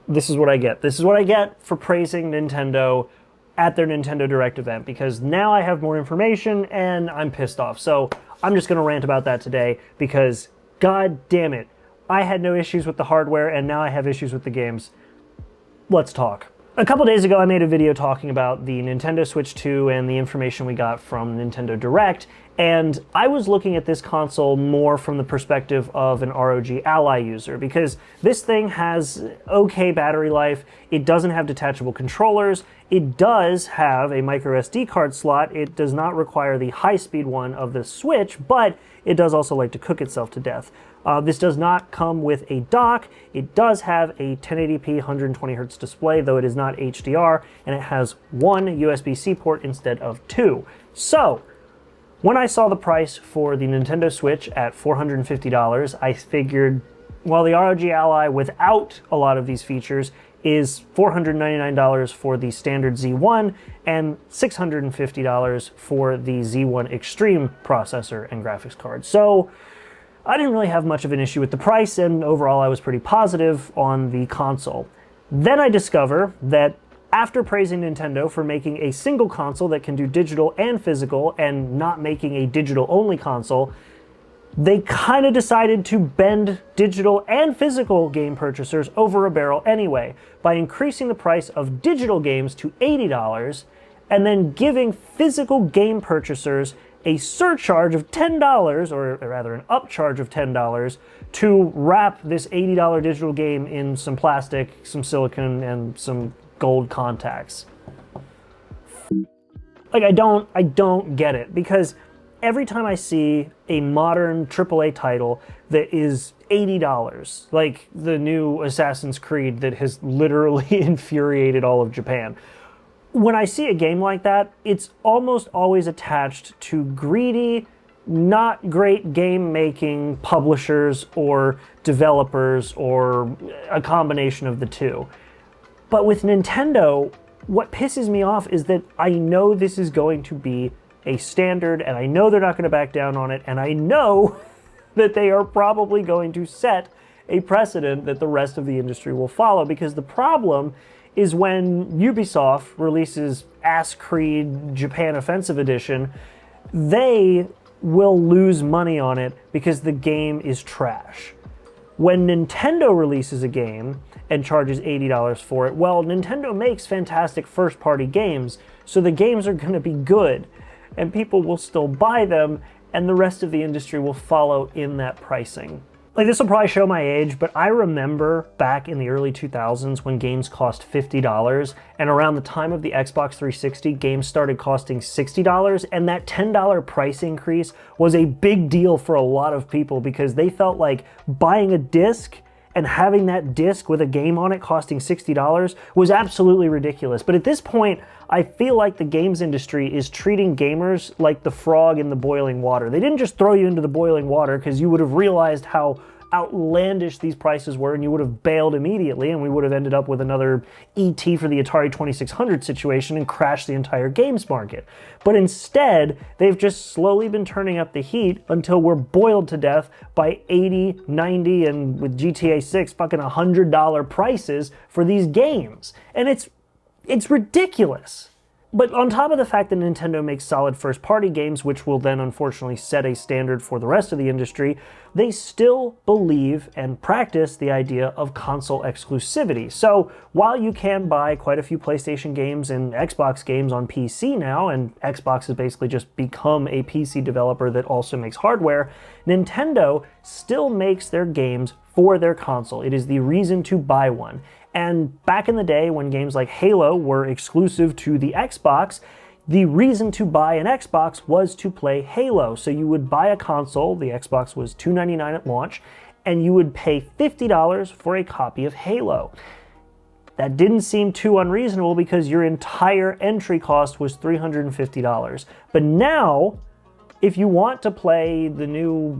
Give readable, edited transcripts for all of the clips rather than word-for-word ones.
this is what I get. This is what I get for praising Nintendo at their Nintendo Direct event, because now I have more information and I'm pissed off. So I'm just going to rant about that today because, god damn it, I had no issues with the hardware and now I have issues with the games. Let's talk. A couple days ago, I made a video talking about the Nintendo Switch 2 and the information we got from Nintendo Direct, and I was looking at this console more from the perspective of an ROG Ally user, because this thing has okay battery life, it doesn't have detachable controllers, it does have a micro SD card slot, it does not require the high-speed one of the Switch, but it does also like to cook itself to death. This does not come with a dock. It does have a 1080p 120Hz display, though it is not HDR, and it has one USB-C port instead of two. So, when I saw the price for the Nintendo Switch at $450, I figured, well, the ROG Ally without a lot of these features is $499 for the standard Z1 and $650 for the Z1 Extreme processor and graphics card. So, I didn't really have much of an issue with the price, and overall I was pretty positive on the console. Then I discover that after praising Nintendo for making a single console that can do digital and physical and not making a digital-only console, they kind of decided to bend digital and physical game purchasers over a barrel anyway by increasing the price of digital games to $80 and then giving physical game purchasers a surcharge of $10, or rather an upcharge of $10, to wrap this $80 digital game in some plastic, some silicone, and some gold contacts. Like, I don't get it, because every time I see a modern AAA title that is $80, like the new Assassin's Creed that has literally infuriated all of Japan, when I see a game like that, it's almost always attached to greedy, not great game-making publishers or developers or a combination of the two. But with Nintendo, what pisses me off is that I know this is going to be a standard, and I know they're not going to back down on it, and I know that they are probably going to set a precedent that the rest of the industry will follow, because the problem is when Ubisoft releases Ass Creed Japan Offensive Edition, they will lose money on it because the game is trash. When Nintendo releases a game and charges $80 for it, well, Nintendo makes fantastic first-party games, so the games are going to be good, and people will still buy them, and the rest of the industry will follow in that pricing. Like, this will probably show my age, but I remember back in the early 2000s when games cost $50, and around the time of the Xbox 360, games started costing $60, and that $10 price increase was a big deal for a lot of people because they felt like buying a disc and having that disc with a game on it costing $60 was absolutely ridiculous. But at this point, I feel like the games industry is treating gamers like the frog in the boiling water. They didn't just throw you into the boiling water because you would have realized how outlandish these prices were and you would have bailed immediately, and we would have ended up with another ET for the Atari 2600 situation and crashed the entire games market. But instead, they've just slowly been turning up the heat until we're boiled to death by $80, $90, and with GTA 6, fucking $100 prices for these games. And it's ridiculous. But on top of the fact that Nintendo makes solid first-party games, which will then unfortunately set a standard for the rest of the industry, they still believe and practice the idea of console exclusivity. So while you can buy quite a few PlayStation games and Xbox games on PC now, and Xbox has basically just become a PC developer that also makes hardware, Nintendo still makes their games for their console. It is the reason to buy one. And back in the day when games like Halo were exclusive to the Xbox, the reason to buy an Xbox was to play Halo. So you would buy a console, the Xbox was $299 at launch, and you would pay $50 for a copy of Halo. That didn't seem too unreasonable because your entire entry cost was $350. But now, if you want to play the new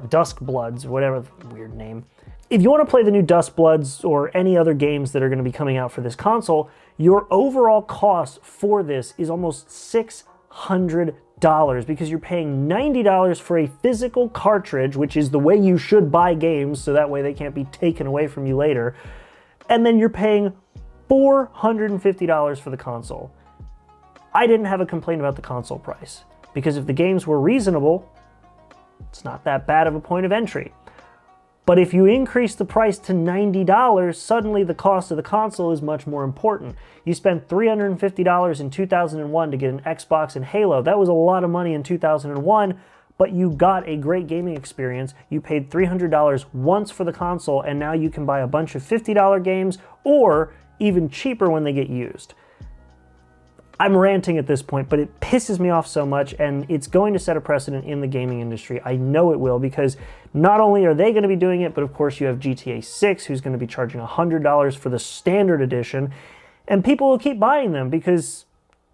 Dusk Bloods, whatever, weird name, if you want to play the new Dusk Bloods or any other games that are going to be coming out for this console, your overall cost for this is almost $600 because you're paying $90 for a physical cartridge, which is the way you should buy games so that way they can't be taken away from you later. and then you're paying $450 for the console. I didn't have a complaint about the console price, because if the games were reasonable, it's not that bad of a point of entry. But if you increase the price to $90, suddenly the cost of the console is much more important. You spent $350 in 2001 to get an Xbox and Halo. That was a lot of money in 2001, but you got a great gaming experience. You paid $300 once for the console, and now you can buy a bunch of $50 games, or even cheaper when they get used. I'm ranting at this point, but it pisses me off so much, and it's going to set a precedent in the gaming industry. I know it will, because not only are they going to be doing it, but of course you have GTA 6, who's going to be charging $100 for the standard edition, and people will keep buying them because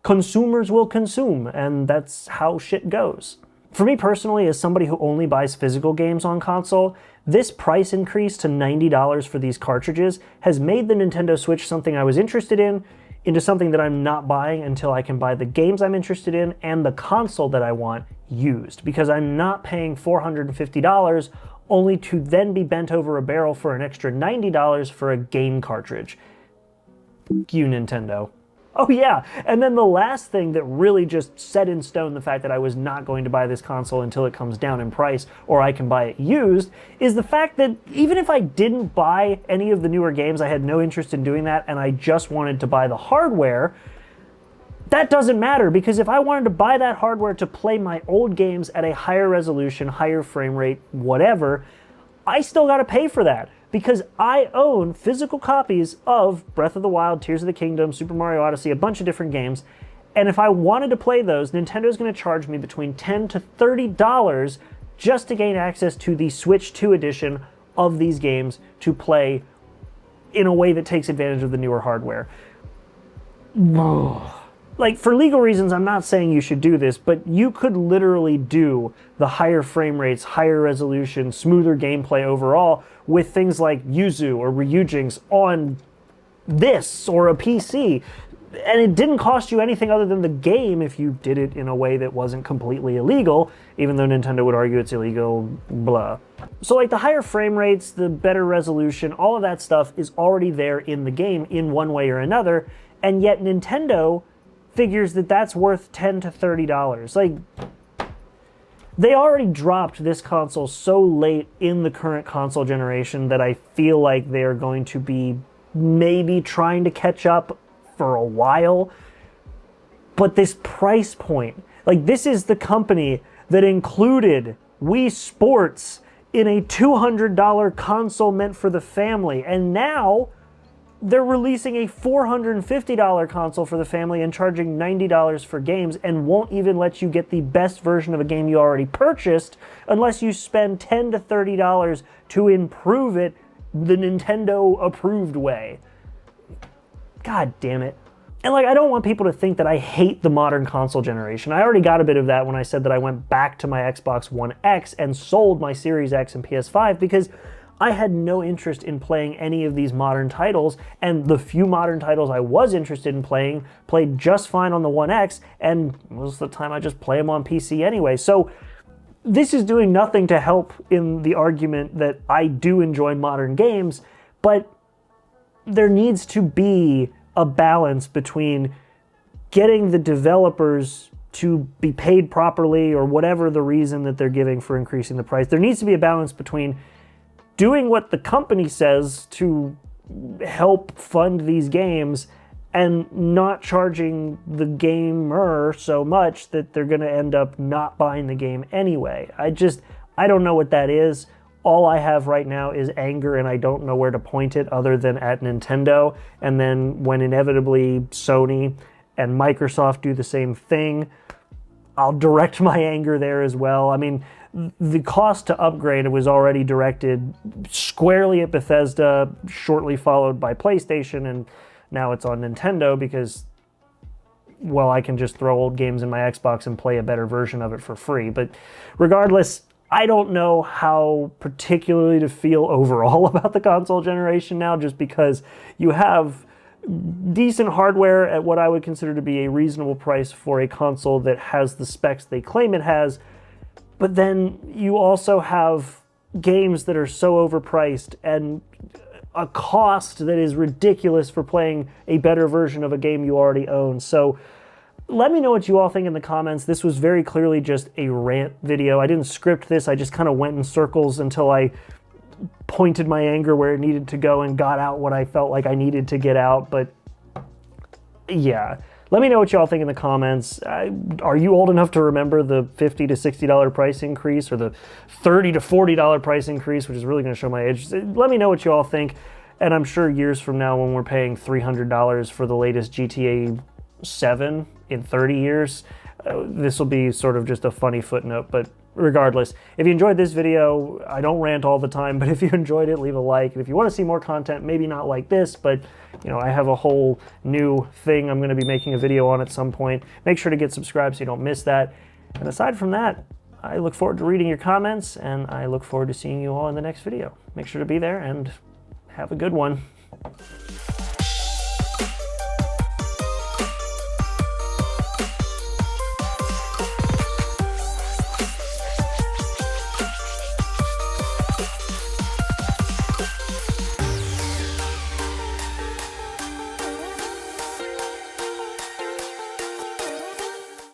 consumers will consume, and that's how shit goes. For me personally, as somebody who only buys physical games on console, this price increase to $90 for these cartridges has made the Nintendo Switch something I was interested in into something that I'm not buying until I can buy the games I'm interested in and the console that I want used, because I'm not paying $450 only to then be bent over a barrel for an extra $90 for a game cartridge. You, Nintendo. Oh yeah, and then the last thing that really just set in stone the fact that I was not going to buy this console until it comes down in price or I can buy it used is the fact that even if I didn't buy any of the newer games, I had no interest in doing that, and I just wanted to buy the hardware, that doesn't matter, because if I wanted to buy that hardware to play my old games at a higher resolution, higher frame rate, whatever, I still gotta pay for that. Because I own physical copies of Breath of the Wild, Tears of the Kingdom, Super Mario Odyssey, a bunch of different games, and if I wanted to play those, Nintendo's going to charge me between $10 to $30 just to gain access to the Switch 2 edition of these games to play in a way that takes advantage of the newer hardware. Like, for legal reasons, I'm not saying you should do this, but you could literally do the higher frame rates, higher resolution, smoother gameplay overall with things like Yuzu or Ryujinx on this or a PC. And it didn't cost you anything other than the game if you did it in a way that wasn't completely illegal, even though Nintendo would argue it's illegal, blah. So like the higher frame rates, the better resolution, all of that stuff is already there in the game in one way or another, and yet Nintendo figures that that's worth $10 to $30. Like, they already dropped this console so late in the current console generation that I feel like they're going to be maybe trying to catch up for a while. But this price point, like, this is the company that included Wii Sports in a $200 console meant for the family, and now they're releasing a $450 console for the family and charging $90 for games, and won't even let you get the best version of a game you already purchased unless you spend $10 to $30 to improve it the Nintendo approved way. God damn it. And like, I don't want people to think that I hate the modern console generation. I already got a bit of that when I said that I went back to my Xbox One X and sold my Series X and PS5, because I had no interest in playing any of these modern titles, and the few modern titles I was interested in playing played just fine on the One X, and most of the time I just play them on PC anyway. So this is doing nothing to help in the argument that I do enjoy modern games, but there needs to be a balance between getting the developers to be paid properly, or whatever the reason that they're giving for increasing the price. There needs to be a balance between doing what the company says to help fund these games and not charging the gamer so much that they're going to end up not buying the game anyway. I don't know what that is. All I have right now is anger, and I don't know where to point it other than at Nintendo. And then when inevitably Sony and Microsoft do the same thing, I'll direct my anger there as well. I mean, the cost to upgrade was already directed squarely at Bethesda, shortly followed by PlayStation, and now it's on Nintendo because, well, I can just throw old games in my Xbox and play a better version of it for free. But regardless, I don't know how particularly to feel overall about the console generation now, just because you have decent hardware at what I would consider to be a reasonable price for a console that has the specs they claim it has. But then you also have games that are so overpriced, and a cost that is ridiculous for playing a better version of a game you already own. So let me know what you all think in the comments. This was very clearly just a rant video. I didn't script this. I just kind of went in circles until I pointed my anger where it needed to go and got out what I felt like I needed to get out. But yeah, let me know what you all think in the comments. Are you old enough to remember the $50 to $60 price increase, or the $30 to $40 price increase, which is really going to show my age? Let me know what you all think. And I'm sure years from now, when we're paying $300 for the latest GTA 7 in 30 years, this will be sort of just a funny footnote. But regardless, if you enjoyed this video, I don't rant all the time, but if you enjoyed it, leave a like. And if you want to see more content, maybe not like this, but I have a whole new thing I'm going to be making a video on at some point. Make sure to get subscribed so you don't miss that. And aside from that, I look forward to reading your comments, and I look forward to seeing you all in the next video. Make sure to be there, and have a good one.